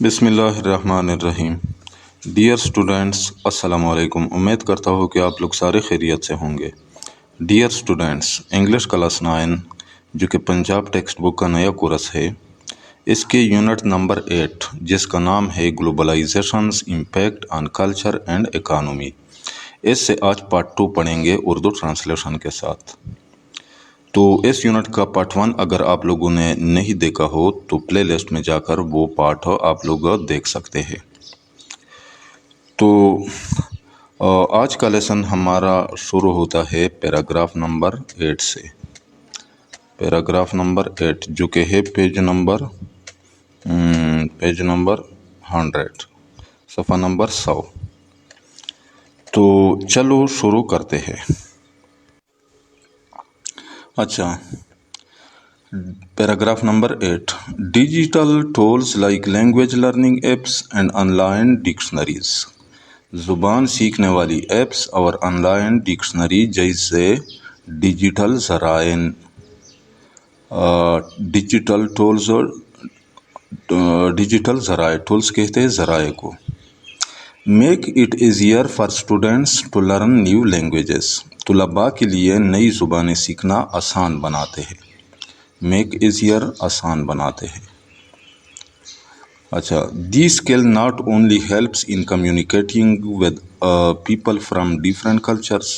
بسم اللہ الرحمن الرحیم۔ ڈیئر اسٹوڈینٹس، السلام علیکم۔ امید کرتا ہوں کہ آپ لوگ سارے خیریت سے ہوں گے۔ ڈیئر اسٹوڈینٹس، انگلش کلاس 9 جو کہ پنجاب ٹیکسٹ بک کا نیا کورس ہے، اس کے یونٹ نمبر 8 جس کا نام ہے globalization's impact on culture and economy, اس سے آج پارٹ 2 پڑھیں گے اردو ٹرانسلیشن کے ساتھ۔ تو اس یونٹ کا پارٹ 1 اگر آپ لوگوں نے نہیں دیکھا ہو تو پلے لسٹ میں جا کر وہ پارٹ آپ لوگ دیکھ سکتے ہیں۔ تو آج کا لیسن ہمارا شروع ہوتا ہے پیراگراف نمبر 8 سے۔ پیراگراف نمبر 8 جو کہ ہے پیج نمبر 100، صفحہ نمبر 100۔ تو چلو شروع کرتے ہیں۔ اچھا، paragraph number 8، digital tools like language learning apps and online dictionaries, زبان سیکھنے والی ایپس اور آن لائن ڈکشنری جیسے ڈیجیٹل ذرائع، ٹولز کہتے ہیں ذرائع کو۔ Make it easier for students to learn new languages, طلباء کے لیے نئی زبانیں سیکھنا آسان بناتے ہیں۔ میک ایزیئر آسان بناتے ہیں۔ اچھا، the skill not only helps in communicating with people from different cultures,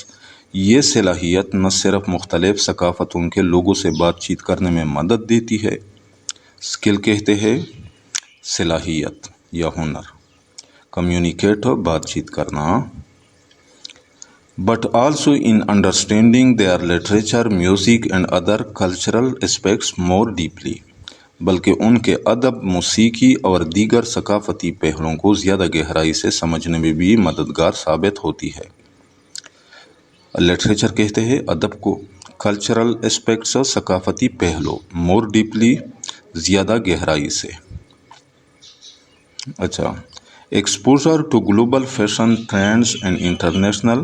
یہ صلاحیت نہ صرف مختلف ثقافتوں کے لوگوں سے بات چیت کرنے میں مدد دیتی ہے، اسکل کہتے ہیں صلاحیت یا ہنر، کمیونیکیٹ بات چیت کرنا، but also in understanding their literature, music and other cultural aspects more deeply، بلکہ ان کے ادب، موسیقی اور دیگر ثقافتی پہلوؤں کو زیادہ گہرائی سے سمجھنے میں بھی مددگار ثابت ہوتی ہے۔ لٹریچر کہتے ہیں ادب کو، کلچرل اسپیکٹس ثقافتی پہلو، مور ڈیپلی زیادہ گہرائی سے۔ اچھا، exposure to global fashion trends and international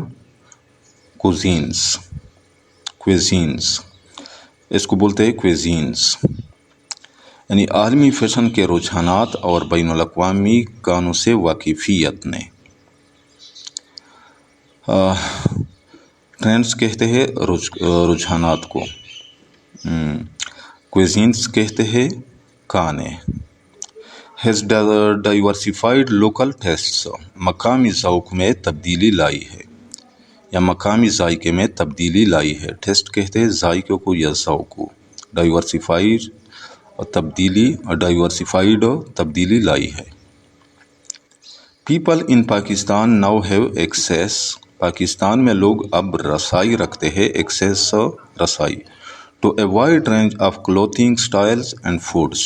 cuisines, اس کو بولتے ہیں کوزینز، یعنی عالمی فیشن کے رجحانات اور بین الاقوامی کانوں سے واقفیت نے۔ ٹرینڈز کہتے ہیں رجحانات کو، کوزینز کہتے ہیں کانے۔ ہیز ڈائیورسیفائڈ لوکل ٹیسٹس، مقامی ذوق میں تبدیلی لائی ہے یا مقامی ذائقے میں تبدیلی لائی ہے۔ ٹیسٹ کہتے ہیں ذائقے کو یا ذوق کو، ڈائیورسیفائڈ تبدیلی لائی ہے۔ People in Pakistan now have access, Pakistan میں لوگ اب رسائی رکھتے ہیں، ایکسیس رسائی، to a wide range of clothing styles and foods,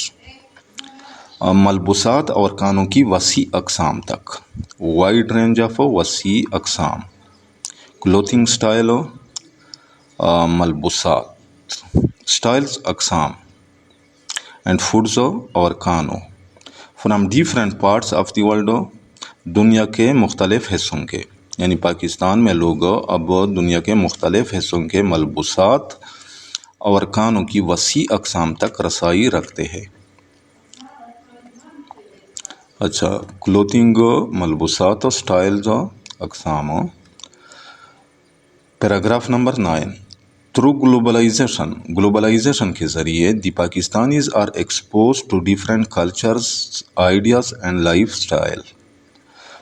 ملبوسات اور کھانوں کی وسیع اقسام تک، وائڈ رینج آف وسیع اقسام، کلوتھنگ اسٹائل ملبوسات، اسٹائلز اقسام، اینڈ فوڈز اور کھانوں، from different parts of the world, دنیا کے مختلف حصوں کے، یعنی پاکستان میں لوگ اب دنیا کے مختلف حصوں کے ملبوسات اور کھانوں کی وسیع اقسام تک رسائی رکھتے ہیں۔ اچھا، کلوتھنگ، ملبوسات، اسٹائلز، اقسام۔ پیراگراف نمبر 9، تھرو گلوبلائزیشن کے ذریعے the Pakistanis are expose to different cultures, ideas and life style,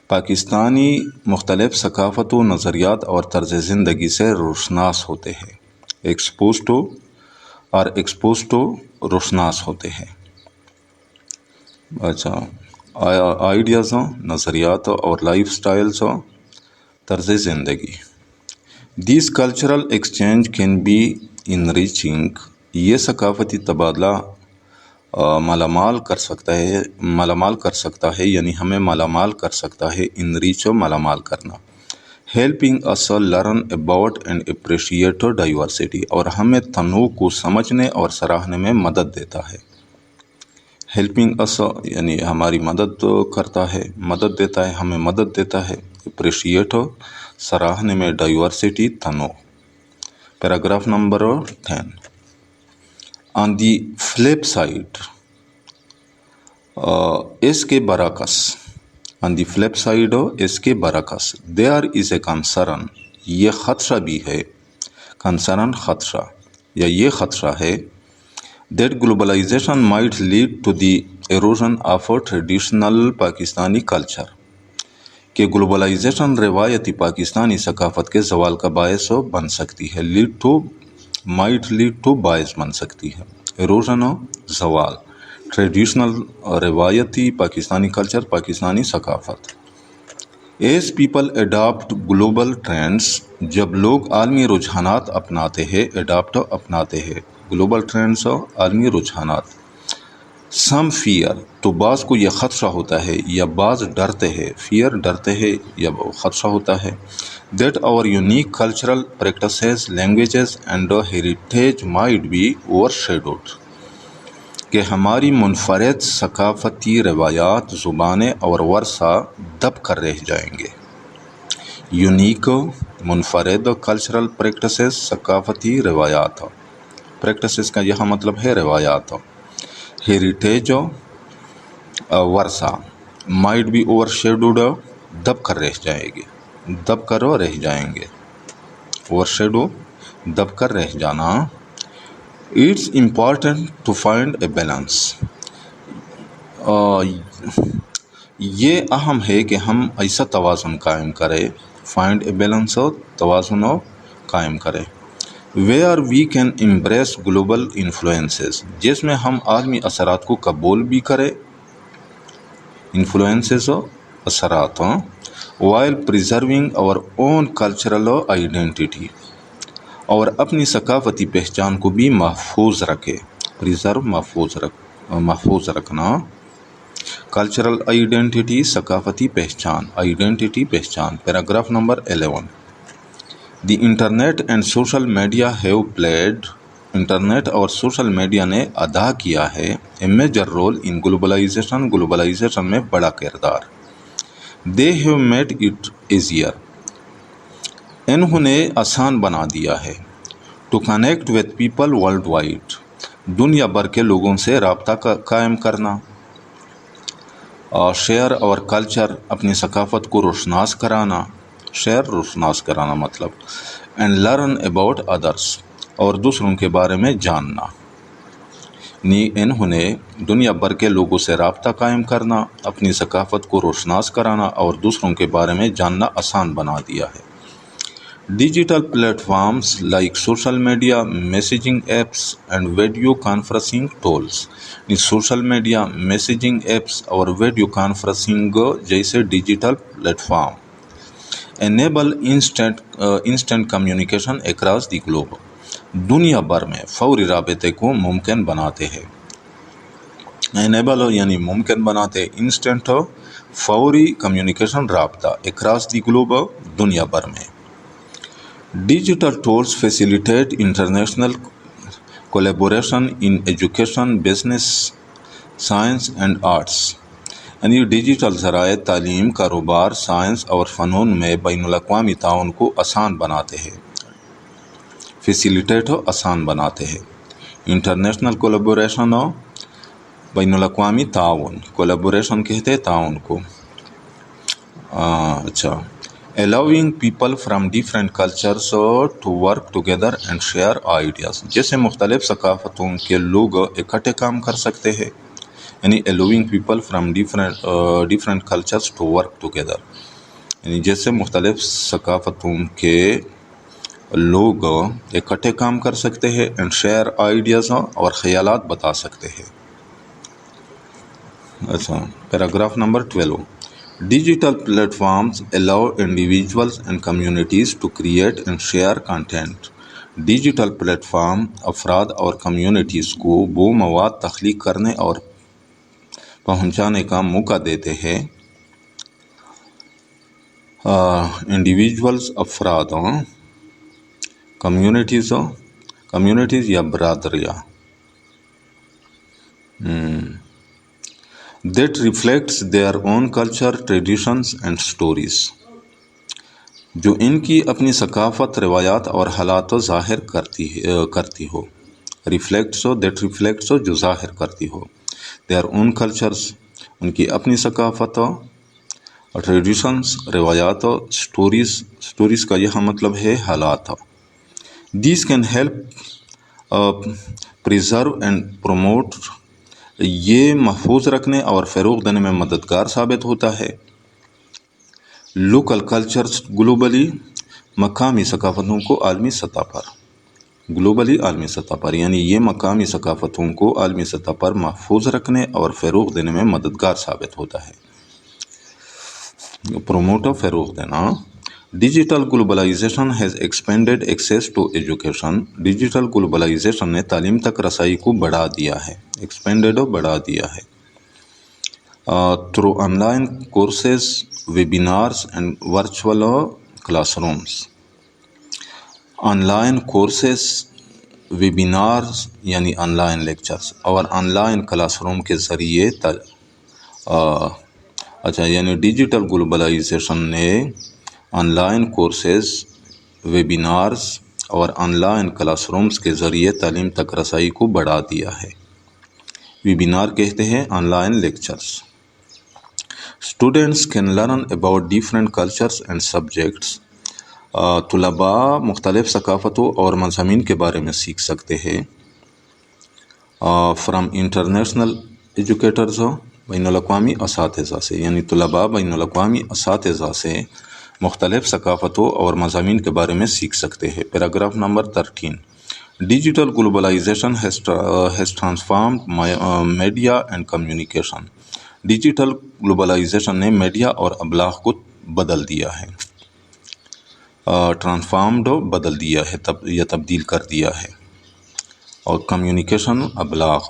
Pakistani مختلف ثقافتوں، نظریات اور طرز زندگی سے روشناس ہوتے ہیں۔ ایکسپوز ٹو روشناس ہوتے ہیں۔ اچھا، آئیڈیاز، نظریات اور لائف اسٹائلز، طرز زندگی۔ These cultural exchange can be enriching, یہ ثقافتی تبادلہ مالامال کر سکتا ہے، یعنی ہمیں مالامال کر سکتا ہے، انریچ مالامال کرنا، helping us learn about and appreciate diversity, اور ہمیں تنوع کو سمجھنے اور سراہنے میں مدد دیتا ہے۔ ہیلپنگ اس یعنی ہماری مدد کرتا ہے، مدد دیتا ہے، ہمیں مدد دیتا ہے، اپریشیٹ سراہنے میں، ڈائیورسٹی تنوع۔ پیراگراف نمبر 10، آن دی فلپ سائڈ، اس کے برعکس on the flip side اس کے برعکس there is a concern یہ خدشہ بھی ہے concern خدشہ یا یہ خدشہ ہے that globalization might lead to the erosion of a traditional Pakistani culture کہ گلوبلائزیشن روایتی پاکستانی ثقافت کے زوال کا باعث بن سکتی ہے might lead to باعث بن سکتی ہے erosion زوال ٹریڈیشنل روایتی پاکستانی کلچر پاکستانی ثقافت as people adopt global trends جب لوگ عالمی رجحانات اپناتے ہیں اپناتے ہیں گلوبل ٹرینڈس عالمی رجحانات some fear تو بعض کو یہ خدشہ ہوتا ہے یا بعض ڈرتے ہیں fear ڈرتے ہیں یا خدشہ ہوتا ہے that our unique cultural practices languages and heritage might be overshadowed کہ ہماری منفرد ثقافتی روایات زبانیں اور ورثہ دب کر رہ جائیں گے یونیک منفرد کلچرل پریکٹسز ثقافتی روایات پریکٹسز کا یہاں مطلب ہے روایات ہیریٹیج ورثہ مائٹ بی اوور شیڈوڈ دب کر رہ جائے گے دب کر رہ جائیں گے اوور شیڈو دب کر رہ جانا it's important to find a balance یہ اہم ہے کہ ہم ایسا توازن قائم کریں فائنڈ اے بیلنس توازن قائم کریں where we can embrace global influences جس میں ہم عالمی اثرات کو قبول بھی کریں influences اثرات while preserving our own cultural identity اور اپنی ثقافتی پہچان کو بھی محفوظ رکھے محفوظ رکھنا کلچرل آئیڈینٹی ثقافتی پہچان paragraph number 11 the internet and social media have played internet اور سوشل میڈیا نے ادا کیا ہے a major role in globalization میں بڑا کردار they have made it easier انہوں نے آسان بنا دیا ہے to connect with people worldwide دنیا بھر کے لوگوں سے رابطہ قائم کرنا شیئر اور کلچر اپنی ثقافت کو روشناس کرانا مطلب اینڈ لرن اباؤٹ ادرس اور دوسروں کے بارے میں جاننا انہوں نے دنیا بھر کے لوگوں سے رابطہ قائم کرنا اپنی ثقافت کو روشناس کرانا اور دوسروں کے بارے میں جاننا آسان بنا دیا ہے digital platforms like social media messaging apps and video conferencing tools social media messaging apps اور ویڈیو کانفرنسنگ جیسے digital platform enable instant communication across the globe دنیا بھر میں فوری رابطے کو ممکن بناتے ہیں enable یعنی ممکن بناتے instant فوری کمیونیکیشن رابطہ across the globe دنیا بھر میں digital tools facilitate international collaboration in education business science and arts یعنی ڈیجیٹل ذرائع تعلیم کاروبار سائنس اور فنون میں بین الاقوامی تعاون کو آسان بناتے ہیں فیسیلیٹیٹ آسان بناتے ہیں انٹرنیشنل کولیبوریشن بین الاقوامی تعاون کولیبوریشن کہتے ہیں تعاون کو allowing people from different cultures to work together and share ideas جیسے مختلف ثقافتوں کے لوگ اکٹھے کام کر سکتے ہیں یعنی allowing people from different cultures to work together یعنی جیسے مختلف ثقافتوں کے لوگ اکٹھے کام کر سکتے ہیں and share ideas اور خیالات بتا سکتے ہیں paragraph number 12 Digital platforms allow individuals and communities to create and share content digital plate form افراد اور کمیونٹیز کو وہ مواد تخلیق کرنے اور پہنچانے کا موقع دیتے ہیں انڈیویجولز افراد کمیونٹیز یا برادریاں that reflects their own culture, traditions and stories جو ان کی اپنی ثقافت روایات اور حالات ظاہر کرتی ہو reflects جو ظاہر کرتی ہو their own cultures ان کی اپنی ثقافت ٹریڈیشنس، روایات، سٹوریز کا یہاں مطلب ہے حالات. These can help preserve and promote, یہ محفوظ رکھنے اور فروغ دینے میں مددگار ثابت ہوتا ہے. لوکل کلچرز گلوبلی، مقامی ثقافتوں کو عالمی سطح پر، گلوبلی عالمی سطح پر، یعنی یہ مقامی ثقافتوں کو عالمی سطح پر محفوظ رکھنے اور فروغ دینے میں مددگار ثابت ہوتا ہے. پروموٹ و فروغ دینا. Digital globalization has expanded access to education, digital globalization نے تعلیم تک رسائی کو بڑھا دیا ہے، ایکسپینڈیڈ و بڑھا دیا ہے. Through online courses, webinars and virtual classrooms. Online courses, webinars یعنی آن لائن لیکچرز، اور آن لائن کلاس روم کے ذریعے یعنی ڈیجیٹل گلوبلائزیشن نے آن لائن کورسز، ویبینارز اور آن لائن کلاس رومز کے ذریعے تعلیم تک رسائی کو بڑھا دیا ہے. ویبینار کہتے ہیں on line lectures. Students can learn about different cultures and subjects, طلباء مختلف ثقافتوں اور مضامین کے بارے میں سیکھ سکتے ہیں. فرام انٹرنیشنل ایجوکیٹرز، بین الاقوامی اساتذہ سے، یعنی طلباء بین الاقوامی اساتذہ سے مختلف ثقافتوں اور مضامین کے بارے میں سیکھ سکتے ہیں. Paragraph number 13. Digital globalization has transformed media and communication. Digital globalization نے میڈیا اور ابلاغ کو بدل دیا ہے. ٹرانسفارمڈ بدل دیا ہے یا تبدیل کر دیا ہے، اور کمیونیکیشن ابلاغ.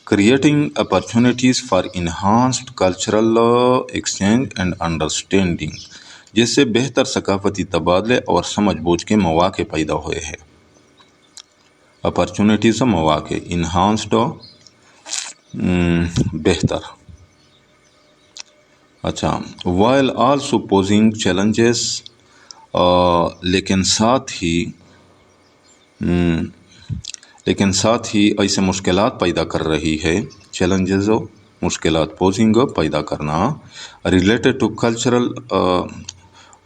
Creating opportunities for enhanced cultural exchange and understanding, جس سے بہتر ثقافتی تبادلے اور سمجھ بوجھ کے مواقع پیدا ہوئے ہیں. اپرچونیٹیز مواقع، انہانسڈ بہتر. وائل آلسو پوزنگ چیلنجز، لیکن ساتھ ہی ایسے مشکلات پیدا کر رہی ہے. چیلنجز مشکلات، پوزنگ پیدا کرنا. Related to cultural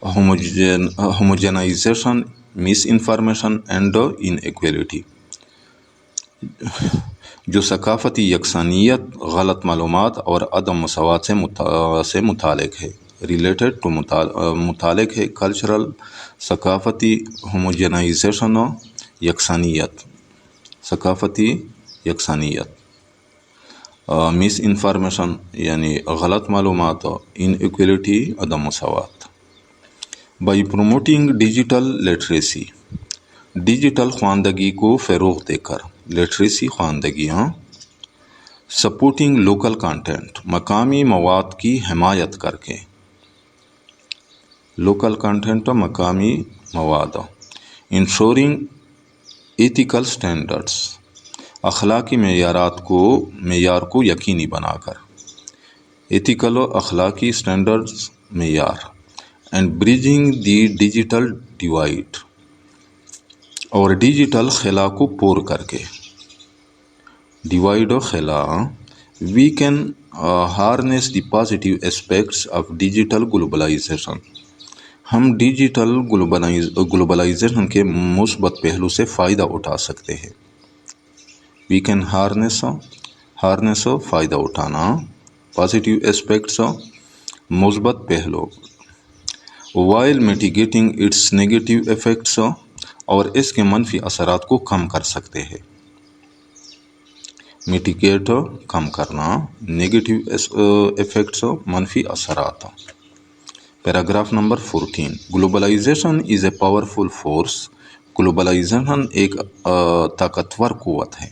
homogenization, misinformation and inequality, جو ثقافتی یکسانیت، غلط معلومات اور عدم مساوات سے متعلق ہے. ریلیٹڈ ٹو متعلق ہے، کلچرل ثقافتی، ہوموجنائزیشن یکسانیت، ثقافتی یکسانیت. مس انفارمیشن یعنی غلط معلومات، ان ایکویلٹی عدم مساوات. By promoting digital literacy, digital خواندگی کو فروغ دے کر، لٹریسی خواندگی. سپورٹنگ لوکل کانٹینٹ، مقامی مواد کی حمایت کر کے. لوکل کانٹینٹ مقامی مواد. انشورنگ ایتھیکل سٹینڈرڈس، اخلاقی معیار کو یقینی بنا کر. ایتھیکل و اخلاقی سٹینڈرڈس، معیار. And bridging the digital divide, اور ڈیجیٹل خلا کو پور کر کے. ڈیوائڈ و خلا. We can harness the positive aspects of digital globalization, ہم ڈیجیٹل گلوبلائزیشن کے مثبت پہلو سے فائدہ اٹھا سکتے ہیں. وی کین ہارنیس فائدہ اٹھانا، پازیٹیو اسپیکٹس مثبت پہلو. While mitigating its negative effects, اور اس کے منفی اثرات کو کم کر سکتے ہیں. میٹیگیٹ کم کرنا، نیگیٹو ایفیکٹس منفی اثرات. Paragraph number 14. Globalization is a powerful force, globalization ایک طاقتور قوت ہے.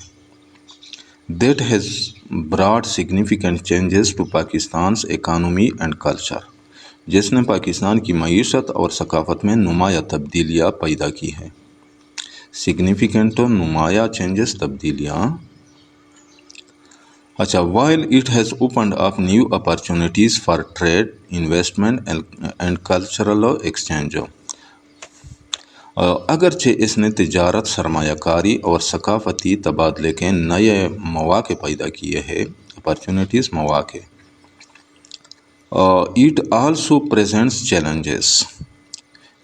That has brought significant changes to Pakistan's economy and culture, جس نے پاکستان کی معیشت اور ثقافت میں نمایاں تبدیلیاں پیدا کی ہیں. سگنیفیکنٹ نمایاں چینجز، تبدیلیاں. While it has opened up new opportunities for trade, investment and cultural exchange, اگرچہ اس نے تجارت، سرمایہ کاری اور ثقافتی تبادلے کے نئے مواقع پیدا کیے ہیں. اپرچونیٹیز، مواقع. اٹ آلسو پریزنٹس چیلنجز،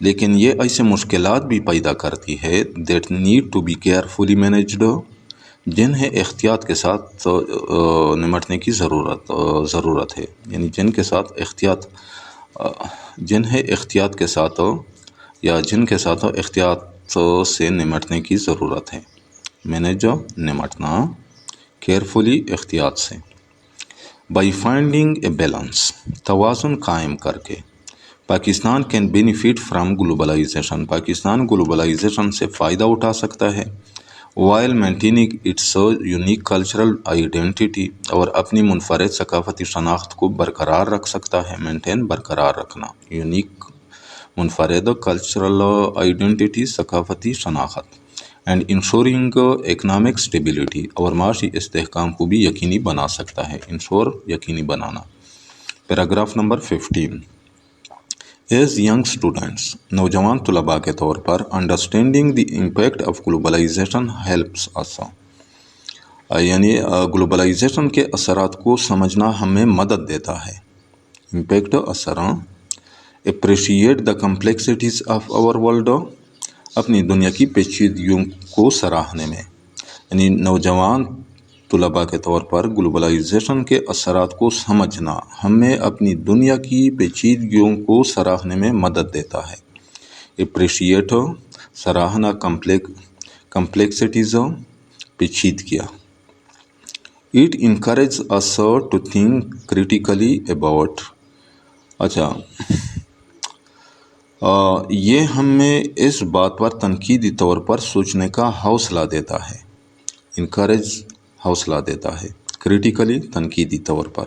لیکن یہ ایسے مشکلات بھی پیدا کرتی ہے that need to be carefully managed, جنہیں احتیاط کے ساتھ نمٹنے کی ضرورت ہے، یعنی جن کے ساتھ احتیاط کے ساتھ احتیاط سے نمٹنے کی ضرورت ہے۔ مینیج نمٹنا، کیئرفلی احتیاط سے۔ بائی فائنڈنگ اے بیلنس، توازن قائم کر کے، Pakistan can benefit from globalization, Pakistan globalization سے فائدہ اٹھا سکتا ہے، while maintaining its unique cultural identity, اور اپنی منفرد ثقافتی شناخت کو برقرار رکھ سکتا ہے، مینٹین برقرار رکھنا، یونیک منفرد کلچرل آئیڈینٹی ثقافتی شناخت، اینڈ انشورنگ اکنامک اسٹیبلٹی، اور معاشی استحکام کو بھی یقینی بنا سکتا ہے، یقینی بنانا۔ Paragraph number 15، as young students, نوجوان طلباء کے طور پر، understanding the impact of globalization helps us, یعنی گلوبلائزیشن کے اثرات کو سمجھنا ہمیں مدد دیتا ہے۔ امپیکٹ، اثر۔ Appreciate the complexities of our world, اپنی دنیا کی پیچیدگیوں کو سراہنے میں، یعنی نوجوان طلباء کے طور پر گلوبلائزیشن کے اثرات کو سمجھنا ہمیں اپنی دنیا کی پیچیدگیوں کو سراہنے میں مدد دیتا ہے۔ اپریشیٹ، سراہنا، کمپلیکسٹیز، پیچیدگیاں۔ It encourages us to think critically about, یہ ہمیں اس بات پر تنقیدی طور پر سوچنے کا حوصلہ دیتا ہے۔ انکریج، حوصلہ دیتا ہے، کریٹیکلی، تنقیدی طور پر۔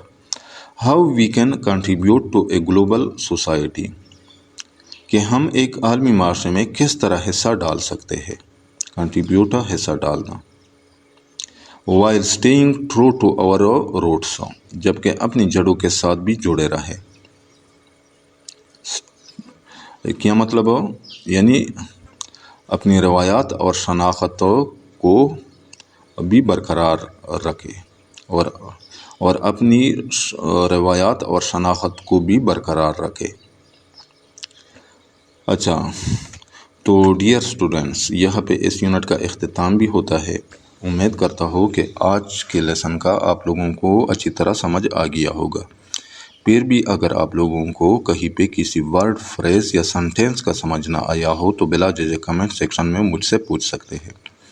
How we can contribute to a global society, کہ ہم ایک عالمی معاشرے میں کس طرح حصہ ڈال سکتے ہیں، کنٹریبیوٹ، حصہ ڈالنا۔ While staying true to our roots, جبکہ اپنی جڑوں کے ساتھ بھی جڑے رہے۔ کیا مطلب ہو؟ یعنی اپنی روایات اور شناخت کو بھی برقرار رکھے، اور اپنی روایات اور شناخت کو بھی برقرار رکھے۔ تو ڈیئر اسٹوڈنٹس، یہاں پہ اس یونٹ کا اختتام بھی ہوتا ہے۔ امید کرتا ہوں کہ آج کے لیسن کا آپ لوگوں کو اچھی طرح سمجھ آ گیا ہوگا۔ پھر بھی اگر آپ لوگوں کو کہیں پہ کسی ورڈ، فریز یا سنٹینس کا سمجھ نہ آیا ہو تو بلا جھجک کمنٹ سیکشن میں مجھ سے پوچھ سکتے ہیں۔